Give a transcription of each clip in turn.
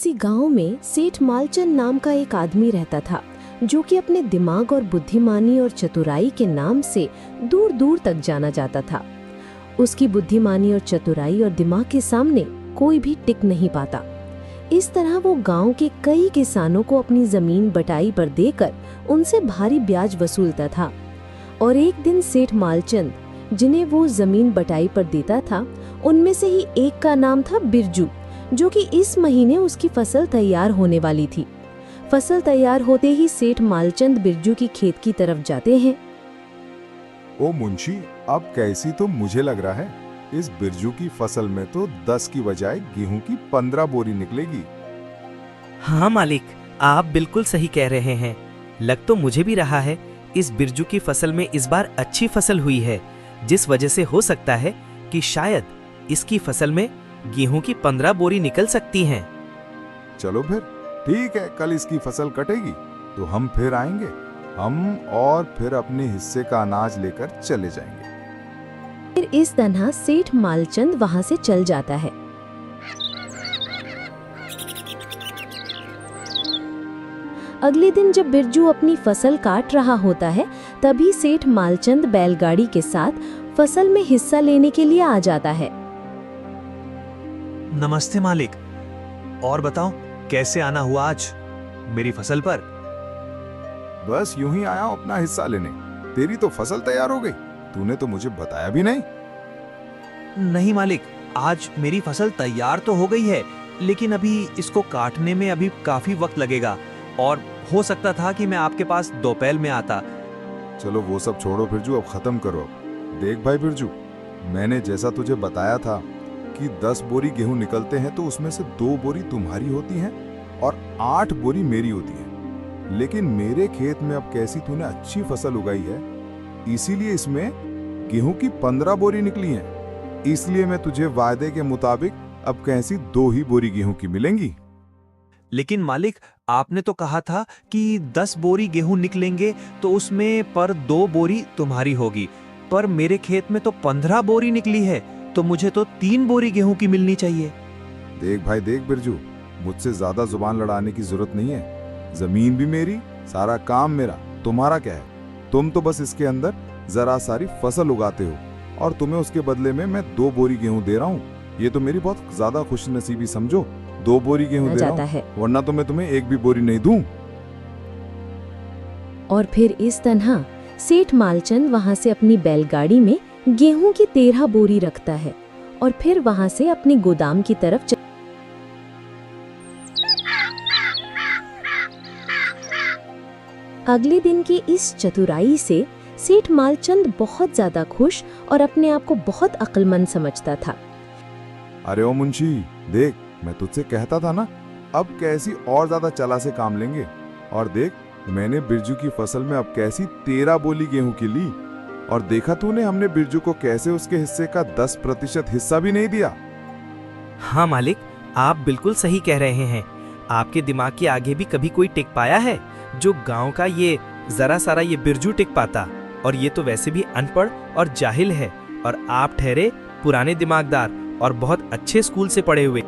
किसी गांव में सेठ मालचंद नाम का एक आदमी रहता था, जो कि अपने दिमाग और बुद्धिमानी और चतुराई के नाम से दूर दूर तक जाना जाता था। उसकी बुद्धिमानी और चतुराई और दिमाग के सामने कोई भी टिक नहीं पाता। इस तरह वो गांव के कई किसानों को अपनी जमीन बटाई पर देकर उनसे भारी ब्याज वसूलता था। और एक दिन सेठ मालचंद, जिन्हें वो जमीन बटाई पर देता था, उनमें से ही एक का नाम था बिरजू, जो कि इस महीने उसकी फसल तैयार होने वाली थी। फसल तैयार होते ही सेठ मालचंद बिरजू की खेत की तरफ जाते हैं। ओ मुंशी, अब कैसी तो मुझे लग रहा है इस बिरजू की फसल में तो 10 की बजाय गेहूं की 15 बोरी निकलेगी। हाँ मालिक, आप बिल्कुल सही कह रहे हैं। लग तो मुझे भी रहा है इस बिरजू की फसल में इस बार अच्छी फसल हुई है, जिस वजह से हो सकता है कि शायद इसकी फसल में गेहूं की 15 बोरी निकल सकती हैं। चलो फिर ठीक है, कल इसकी फसल कटेगी तो हम फिर आएंगे, हम और फिर अपने हिस्से का अनाज लेकर चले जाएंगे। फिर इस तरह सेठ मालचंद वहां से चल जाता है। अगले दिन जब बिरजू अपनी फसल काट रहा होता है, तभी सेठ मालचंद बैलगाड़ी के साथ फसल में हिस्सा लेने के लिए आ जाता है। नमस्ते मालिक, और बताओ कैसे आना हुआ आज मेरी फसल पर? बस यूं ही आया हूं अपना हिस्सा लेने। तेरी तो फसल तैयार हो गई, तूने तो मुझे बताया भी नहीं। नहीं मालिक, आज मेरी फसल तैयार तो हो गई है, लेकिन अभी इसको काटने में अभी काफी वक्त लगेगा और हो सकता था कि मैं आपके पास दोपहर में आता। चलो वो सब छोड़ो बिरजू, अब खत्म करो। देख भाई बिरजू, मैंने जैसा तुझे बताया था कि 10 बोरी गेहूं निकलते हैं तो उसमें से 2 बोरी तुम्हारी होती हैं और 8 बोरी मेरी होती है। लेकिन मेरे खेत में अब कैसी तूने अच्छी फसल उगाई है, इसीलिए इसमें गेहूं की 15 बोरी निकली हैं। इसलिए मैं तुझे वायदे के मुताबिक अब कैसी 2 ही बोरी गेहूं की मिलेंगी। लेकिन मालिक, आपने तो कहा था कि 10 बोरी गेहूं निकलेंगे तो उसमें पर 2 बोरी तुम्हारी होगी, पर मेरे खेत में तो 15 बोरी निकली है, तो मुझे तो 3 बोरी गेहूं की मिलनी चाहिए। देख भाई देख बिरजू, मुझसे ज्यादा जुबान लड़ाने की जरूरत नहीं है। जमीन भी मेरी, सारा काम मेरा, तुम्हारा क्या है? तुम तो बस इसके अंदर जरा सारी फसल उगाते हो और तुम्हें उसके बदले में मैं 2 बोरी गेहूं दे रहा हूँ। ये तो मेरी बहुत ज्यादा खुशनसीबी समझो। 2 बोरी गेहूं दे रहा हूं, वरना तो मैं तुम्हें 1 भी बोरी नहीं दूं। और फिर इस तरह सेठ मालचंद वहां से अपनी बैलगाड़ी में गेहूं की 13 बोरी रखता है और फिर वहां से अपने गोदाम की तरफ अगले दिन की इस चतुराई से सेठ मालचंद बहुत ज्यादा खुश और अपने आप को बहुत अक्लमंद समझता था। अरे ओ मुंशी, देख मैं तुझसे कहता था ना, अब कैसी और ज्यादा चला से काम लेंगे। और देख, मैंने बिरजू की फसल में अब कैसी 13 बोली गेहूं की ली, और देखा तूने हमने बिरजू को कैसे उसके हिस्से का 10% हिस्सा भी नहीं दिया। हाँ मालिक, आप बिल्कुल सही कह रहे हैं। आपके दिमाग के आगे भी कभी कोई टिक पाया है जो गांव का ये जरा सारा ये बिरजू टिक पाता? और ये तो वैसे भी अनपढ़ और जाहिल है, और आप ठहरे पुराने दिमागदार और बहुत अच्छे स्कूल से पढ़े हुए।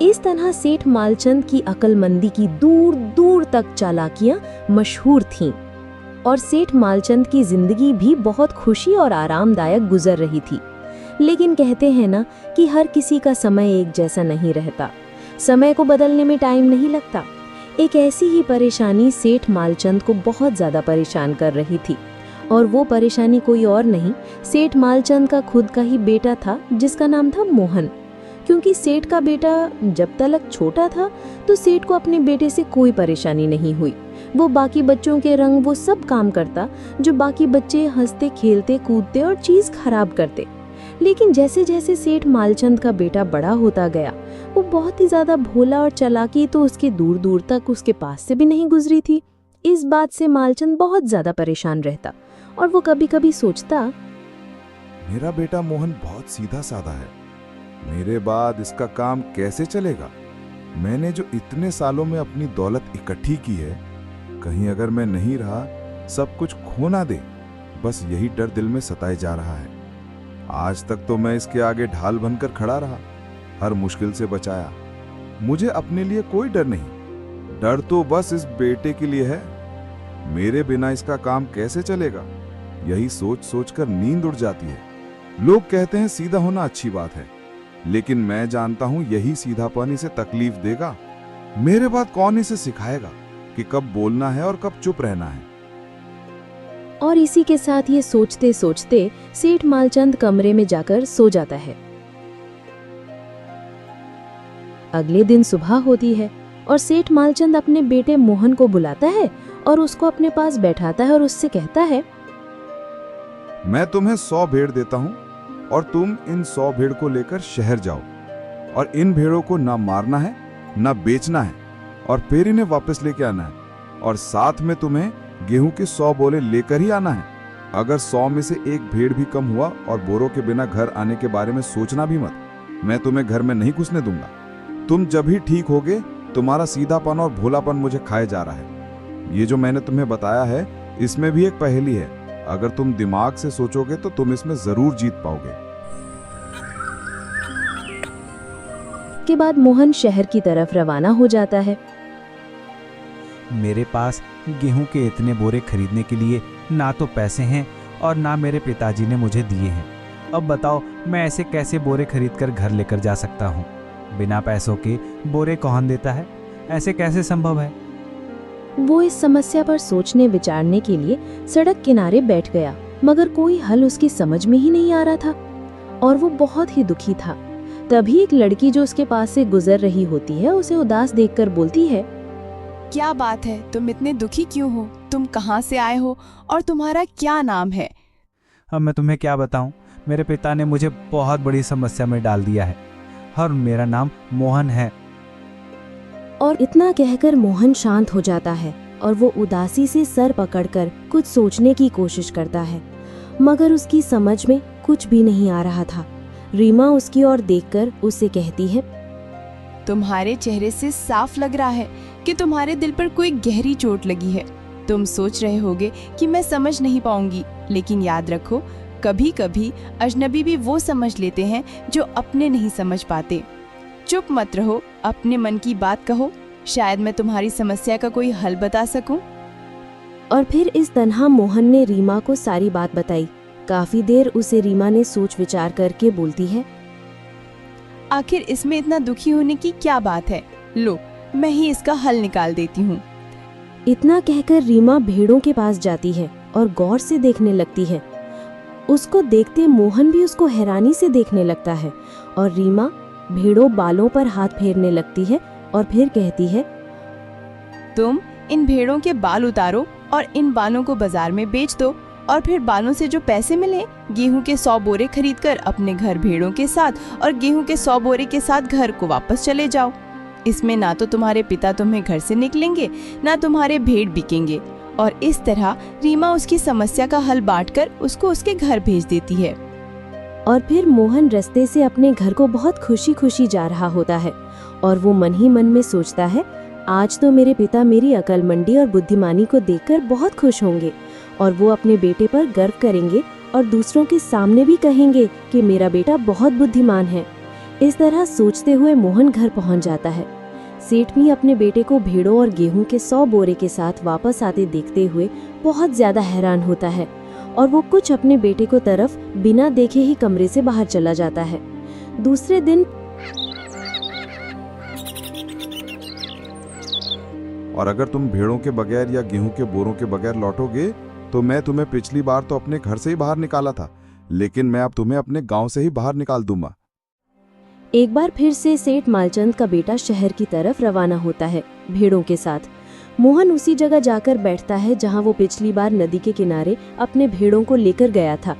इस तरह सेठ मालचंद की अक्लमंदी की दूर दूर तक चालाकियां मशहूर थीं और सेठ मालचंद की जिंदगी भी बहुत खुशी और आरामदायक गुजर रही थी। लेकिन कहते हैं ना कि हर किसी का समय एक जैसा नहीं रहता, समय को बदलने में टाइम नहीं लगता। एक ऐसी ही परेशानी सेठ मालचंद को बहुत ज्यादा परेशान कर रही थी, और वो परेशानी कोई और नहीं, सेठ मालचंद का खुद का ही बेटा था, जिसका नाम था मोहन। क्योंकि सेठ का बेटा जब तक छोटा था तो सेठ को अपने बेटे से कोई परेशानी नहीं हुई। वो बाकी बच्चों के रंग वो सब काम करता जो बाकी बच्चे हंसते खेलते कूदते और चीज खराब करते। लेकिन जैसे जैसे सेठ मालचंद का बेटा बड़ा होता गया, वो बहुत ही ज्यादा भोला और चालाकी तो उसके दूर दूर तक उसके पास से भी नहीं गुजरी थी। इस बात से मालचंद बहुत ज्यादा परेशान रहता और वो कभी कभी सोचता, मेरा बेटा मोहन बहुत सीधा साधा है, मेरे बाद इसका काम कैसे चलेगा? मैंने जो इतने सालों में अपनी दौलत इकट्ठी की है, कहीं अगर मैं नहीं रहा सब कुछ खो ना दे, बस यही डर दिल में सताए जा रहा है। आज तक तो मैं इसके आगे ढाल बनकर खड़ा रहा, हर मुश्किल से बचाया, मुझे अपने लिए कोई डर नहीं, डर तो बस इस बेटे के लिए है। मेरे बिना इसका काम कैसे चलेगा, यही सोच सोच कर नींद उड़ जाती है। लोग कहते हैं सीधा होना अच्छी बात है, लेकिन मैं जानता हूं यही सीधापन इसे तकलीफ देगा। मेरे बाद कौन इसे सिखाएगा कि कब बोलना है और कब चुप रहना है। और इसी के साथ ये सोचते सोचते सेठ मालचंद कमरे में जाकर सो जाता है। अगले दिन सुबह होती है और सेठ मालचंद अपने बेटे मोहन को बुलाता है और उसको अपने पास बैठाता है और उससे कहता है, मैं तुम्हें 100 भेड़ देता हूं और तुम इन 100 भेड़ को लेकर शहर जाओ और इन भेड़ों को ना मारना है ना बेचना है और फिर इन्हें वापस लेके आना है। और साथ में तुम्हें गेहूं के 100 बोरे लेकर ही आना है। अगर 100 में से एक भेड़ भी कम हुआ और बोरों के बिना घर आने के बारे में सोचना भी मत। मैं तुम्हें घर में नहीं घुसने दूंगा। तुम जब ही ठीक होगे, तुम्हारा सीधापन और भोलापन मुझे खाए जा रहा है। ये जो मैंने तुम्हें बताया है, इसमें भी एक पहेली है। अगर तुम दिमाग से सोचोगे तो तुम इसमें जरूर जीत पाओगे। के बाद मोहन शहर की तरफ रवाना हो जाता है। मेरे पास गेहूं के इतने बोरे खरीदने के लिए ना तो पैसे हैं और ना मेरे पिताजी ने मुझे दिए हैं। अब बताओ, मैं ऐसे कैसे बोरे खरीदकर घर लेकर जा सकता हूँ? बिना पैसों के बोरे कौन देता है? ऐसे कैसे संभव है? वो इस समस्या पर सोचने विचारने के लिए सड़क किनारे बैठ गया, मगर कोई हल उसकी समझ में ही नहीं आ रहा था और वो बहुत ही दुखी था। तभी एक लड़की जो उसके पास से गुजर रही होती है, उसे उदास देखकर बोलती है, क्या बात है, तुम इतने दुखी क्यों हो? तुम कहाँ से आए हो और तुम्हारा क्या नाम है? अब मैं तुम्हें क्या बताऊं, मेरे पिता ने मुझे बहुत बड़ी समस्या में डाल दिया है और मेरा नाम मोहन है। और इतना कहकर मोहन शांत हो जाता है और वो उदासी से सर पकड़कर कुछ सोचने की कोशिश करता है, मगर उसकी समझ में कुछ भी नहीं आ रहा था। रीमा उसकी ओर देखकर उसे कहती है, तुम्हारे चेहरे से साफ लग रहा है कि तुम्हारे दिल पर कोई गहरी चोट लगी है। तुम सोच रहे होगे कि मैं समझ नहीं पाऊंगी, लेकिन याद रखो, कभी कभी अजनबी भी वो समझ लेते हैं जो अपने नहीं समझ पाते। चुप मत रहो, अपने मन की बात कहो, शायद मैं तुम्हारी समस्या का कोई हल बता सकूं। और फिर इस तरह मोहन ने रीमा को सारी बात बताई। काफी देर उसे रीमा ने सोच विचार करके बोलती है, आखिर इसमें इतना दुखी होने की क्या बात है? लो, मैं ही इसका हल निकाल देती हूँ। इतना कहकर रीमा भेड़ों के पास जाती है और गौर से देखने लगती है। उसको देखते मोहन भी उसको हैरानी से देखने लगता है और रीमा भेड़ों बालों पर हाथ फेरने लगती है और फिर कहती है, तुम इन भेड़ों के बाल उतारो और इन बालों को बाजार में बेच दो और फिर बालों से जो पैसे मिले, गेहूं के 100 बोरे खरीदकर अपने घर भेड़ों के साथ और गेहूं के 100 बोरे के साथ घर को वापस चले जाओ। इसमें ना तो तुम्हारे पिता तुम्हें घर से निकलेंगे, ना तुम्हारे भेड़ बिकेंगे। और इस तरह रीमा उसकी समस्या का हल बांटकर उसको उसके घर भेज देती है। और फिर मोहन रास्ते से अपने घर को बहुत खुशी खुशी जा रहा होता है और वो मन ही मन में सोचता है, आज तो मेरे पिता मेरी अक्लमंदी और बुद्धिमानी को देखकर बहुत खुश होंगे और वो अपने बेटे पर गर्व करेंगे और दूसरों के सामने भी कहेंगे कि मेरा बेटा बहुत बुद्धिमान है। इस तरह सोचते हुए मोहन घर पहुंच जाता है। सेठ भी अपने बेटे को भेड़ों और गेहूं के 100 बोरे के साथ वापस आते देखते हुए बहुत ज्यादा हैरान होता है और वो कुछ अपने बेटे को तरफ बिना देखे ही कमरे से बाहर चला जाता है। दूसरे दिन और अगर तुम भेड़ों के बगैर या गेहूं के बोरों के बगैर लौटोगे तो मैं तुम्हें पिछली बार तो अपने घर से ही बाहर निकाला था, लेकिन मैं अब तुम्हें अपने गांव से ही बाहर निकाल दूंगा। एक बार फिर से सेठ मालचंद का बेटा शहर की तरफ रवाना होता है भेड़ों के साथ। मोहन उसी जगह जाकर बैठता है जहां वो पिछली बार नदी के किनारे अपने भेड़ों को लेकर गया था।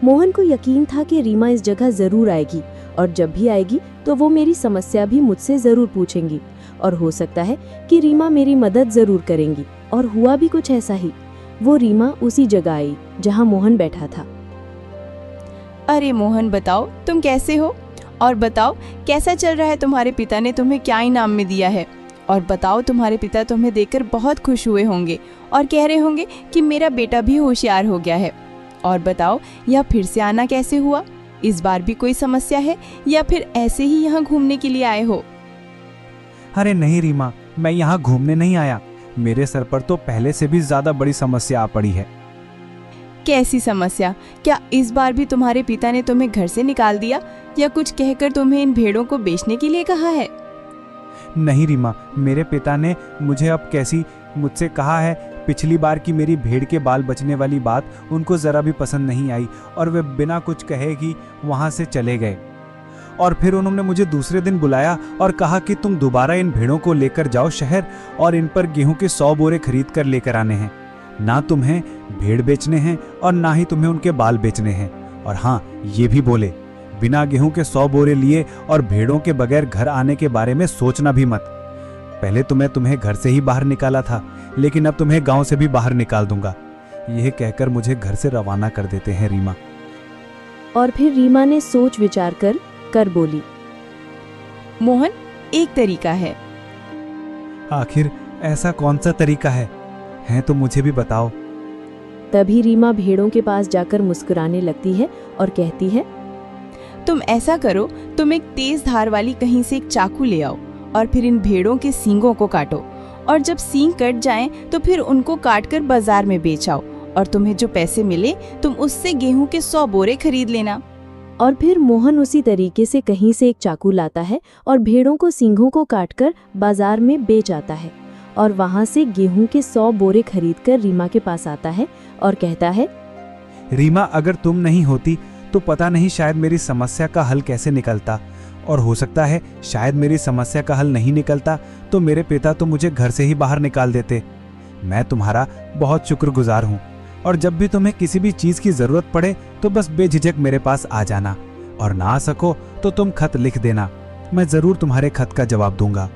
मोहन को यकीन था कि रीमा इस जगह जरूर आएगी और जब भी आएगी तो वो मेरी समस्या भी मुझसे जरूर पूछेंगी और हो सकता है कि रीमा मेरी मदद जरूर करेंगी। और हुआ भी कुछ ऐसा ही। वो रीमा उसी जगह आई जहां मोहन बैठा था। अरे मोहन, बताओ तुम कैसे हो? और बताओ कैसा चल रहा है? तुम्हारे पिता ने तुम्हें क्या इनाम में दिया है? और बताओ, तुम्हारे पिता तुम्हें देखकर बहुत खुश हुए होंगे और कह रहे होंगे कि मेरा बेटा भी होशियार हो गया है। और बताओ, यह फिर से आना कैसे हुआ? इस बार भी कोई समस्या है या फिर ऐसे ही यहाँ घूमने के लिए आए हो? अरे नहीं रीमा, मैं यहाँ घूमने नहीं आया। मेरे सर पर तो पहले से भी ज्यादा बड़ी समस्या आ पड़ी है। कैसी समस्या? क्या इस बार भी तुम्हारे पिता ने तुम्हें घर से निकाल दिया या कुछ कहकर तुम्हें इन भेड़ों को बेचने के लिए कहा है? नहीं रीमा, मेरे पिता ने मुझसे कहा है। पिछली बार की मेरी भेड़ के बाल बचने वाली बात उनको जरा भी पसंद नहीं आई और वे बिना कुछ कहे ही वहां से चले गए। और फिर उन्होंने मुझे दूसरे दिन बुलाया और कहा कि तुम दोबारा इन भेड़ों को लेकर जाओ शहर और इन पर गेहूं के 100 बोरे खरीद कर लेकर आने हैं। ना तुम्हें भेड़ बेचने हैं और ना ही तुम्हें उनके बाल बेचने हैं। और हाँ, ये भी बोले, बिना गेहूं के 100 बोरे लिए और भेड़ों के बगैर घर आने के बारे में सोचना भी मत। पहले तो मैं तुम्हें घर से ही बाहर निकाला था, लेकिन अब तुम्हें गांव से भी बाहर निकाल दूंगा। यह कहकर मुझे घर से रवाना कर देते हैं रीमा। और फिर रीमा ने सोच विचार कर बोली, मोहन, एक तरीका है। आखिर ऐसा कौन सा तरीका है तो मुझे भी बताओ। तभी रीमा भेड़ों के पास जाकर मुस्कुराने लगती है और कहती है, तुम ऐसा करो, तुम एक तेज धार वाली कहीं से एक चाकू ले आओ और फिर इन भेड़ों के सींगों को काटो, और जब सींग कट जाएं तो फिर उनको काटकर बाजार में बेच आओ, और तुम्हें जो पैसे मिले तुम उससे गेहूं के 100 बोरे खरीद लेना। और फिर मोहन उसी तरीके से कहीं से एक चाकू लाता है और भेड़ों को सींगों को काटकर बाजार में बेच आता है, और वहां से गेहूं के 100 बोरे खरीदकर रीमा के पास आता है और कहता है, रीमा, अगर तुम नहीं होती तो पता नहीं शायद मेरी समस्या का हल कैसे निकलता, और हो सकता है शायद मेरी समस्या का हल नहीं निकलता तो मेरे पिता तो मुझे घर से ही बाहर निकाल देते। मैं तुम्हारा बहुत शुक्रगुजार हूँ, और जब भी तुम्हें किसी भी चीज की जरूरत पड़े तो बस बेझिझक मेरे पास आ जाना, और ना आ सको तो तुम खत लिख देना, मैं जरूर तुम्हारे खत का जवाब दूंगा।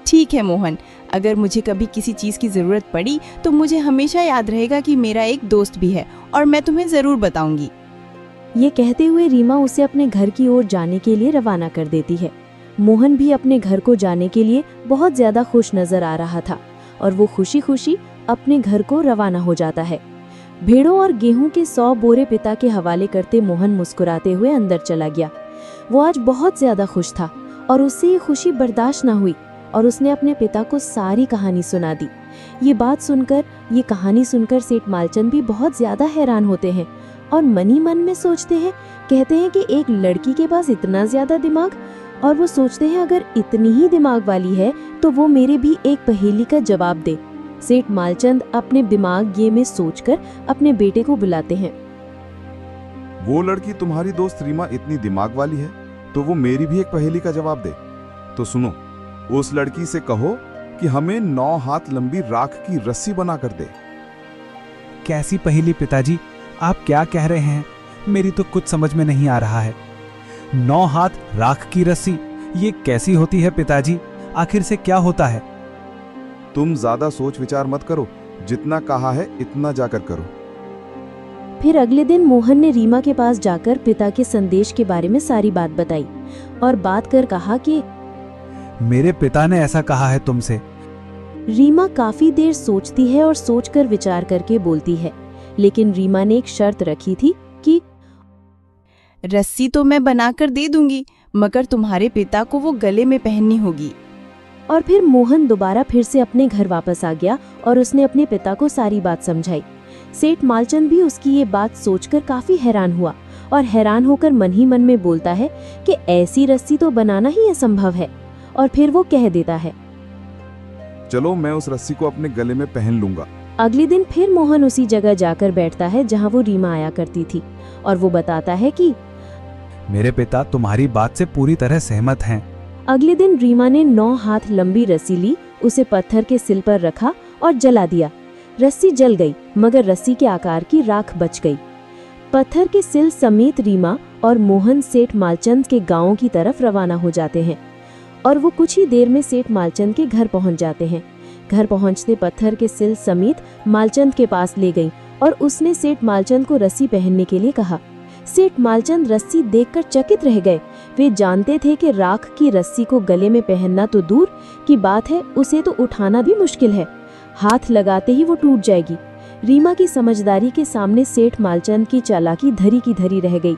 ठीक है मोहन, अगर मुझे कभी किसी चीज की जरूरत पड़ी तो मुझे हमेशा याद रहेगा कि मेरा एक दोस्त भी है, और मैं तुम्हें जरूर बताऊंगी। ये कहते हुए रीमा उसे अपने घर की ओर जाने के लिए रवाना कर देती है। मोहन भी अपने घर को जाने के लिए बहुत ज्यादा खुश नजर आ रहा था, और वो खुशी खुशी अपने घर को रवाना हो जाता है। भेड़ों और गेहूं के 100 बोरे पिता के हवाले करते मोहन मुस्कुराते हुए अंदर चला गया। वो आज बहुत ज्यादा खुश था और उससे ये खुशी बर्दाश्त न हुई, और उसने अपने पिता को सारी कहानी सुना दी। ये कहानी सुनकर सेठ मालचंद भी बहुत ज्यादा हैरान होते हैं और मन ही मन में सोचते हैं, कहते हैं कि एक लड़की के पास इतना ज्यादा दिमाग, और वो सोचते हैं अगर इतनी ही दिमाग वाली है तो वो मेरे भी एक पहेली का जवाब दे। सेठ मालचंद अपने दिमाग ये में सोचकर अपने बेटे को बुलाते हैं। वो लड़की तुम्हारी दोस्त रीमा इतनी दिमाग वाली है तो वो मेरी भी एक पहेली का जवाब दे। तो सुनो, उस लड़की से कहो कि हमें 9 हाथ लंबी राख की रस्सी बना कर दे। कैसी पहेली पिताजी, आप क्या कह रहे हैं? मेरी तो कुछ समझ में नहीं आ रहा है। 9 हाथ राख की रस्सी, ये कैसी होती है पिताजी? आखिर से क्या होता है? तुम ज्यादा सोच विचार मत करो, जितना कहा है इतना जाकर करो। फिर अगले दिन मोहन ने रीमा के पास जाकर पिता के संदेश के बारे में सारी बात बताई और बात कर कहा कि मेरे पिता ने ऐसा कहा है तुमसे। रीमा काफी देर सोचती है और सोचकर विचार करके बोलती है, लेकिन रीमा ने एक शर्त रखी थी कि रस्सी तो मैं बनाकर दे दूंगी, मगर तुम्हारे पिता को वो गले में पहननी होगी। और फिर मोहन दोबारा फिर से अपने घर वापस आ गया और उसने अपने पिता को सारी बात समझाई। सेठ मालचंद भी उसकी ये बात सोचकर काफी हैरान हुआ और हैरान होकर मन ही मन में बोलता है कि ऐसी रस्सी तो बनाना ही असंभव है। और फिर वो कह देता है, चलो मैं उस रस्सी को अपने गले में पहन लूंगा। अगले दिन फिर मोहन उसी जगह जाकर बैठता है जहाँ वो रीमा आया करती थी, और वो बताता है कि मेरे पिता तुम्हारी बात से पूरी तरह सहमत हैं। अगले दिन रीमा ने 9 हाथ लंबी रस्सी ली, उसे पत्थर के सिल पर रखा और जला दिया। रस्सी जल गई, मगर रस्सी के आकार की राख बच गई। पत्थर के सिल समेत रीमा और मोहन सेठ मालचंद के गांव की तरफ रवाना हो जाते हैं, और वो कुछ ही देर में सेठ मालचंद के घर पहुंच जाते हैं। घर पहुंचते पत्थर के सिल समेत मालचंद के पास ले गई और उसने सेठ मालचंद को रस्सी पहनने के लिए कहा। सेठ मालचंद रस्सी देखकर चकित रह गए। वे जानते थे कि राख की रस्सी को गले में पहनना तो दूर की बात है, उसे तो उठाना भी मुश्किल है। हाथ लगाते ही वो टूट जाएगी। रीमा की समझदारी के सामने सेठ मालचंद की चालाकी धरी की धरी रह गई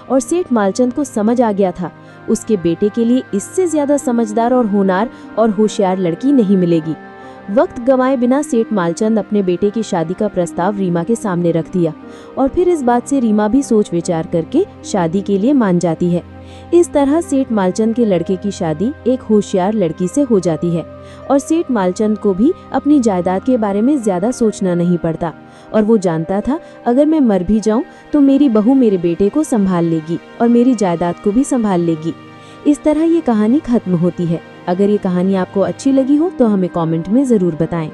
और सेठ मालचंद को समझ आ गया था उसके बेटे के लिए इससे ज्यादा समझदार और होनहार और होशियार लड़की नहीं मिलेगी। वक्त गंवाए बिना सेठ मालचंद अपने बेटे की शादी का प्रस्ताव रीमा के सामने रख दिया और फिर इस बात से रीमा भी सोच विचार करके शादी के लिए मान जाती है। इस तरह सेठ मालचंद के लड़के की शादी एक होशियार लड़की से हो जाती है और सेठ मालचंद को भी अपनी जायदाद के बारे में ज्यादा सोचना नहीं पड़ता और वो जानता था अगर मैं मर भी जाऊं तो मेरी बहू मेरे बेटे को संभाल लेगी और मेरी जायदाद को भी संभाल लेगी। इस तरह ये कहानी खत्म होती है। अगर ये कहानी आपको अच्छी लगी हो तो हमें कमेंट में जरूर बताएं।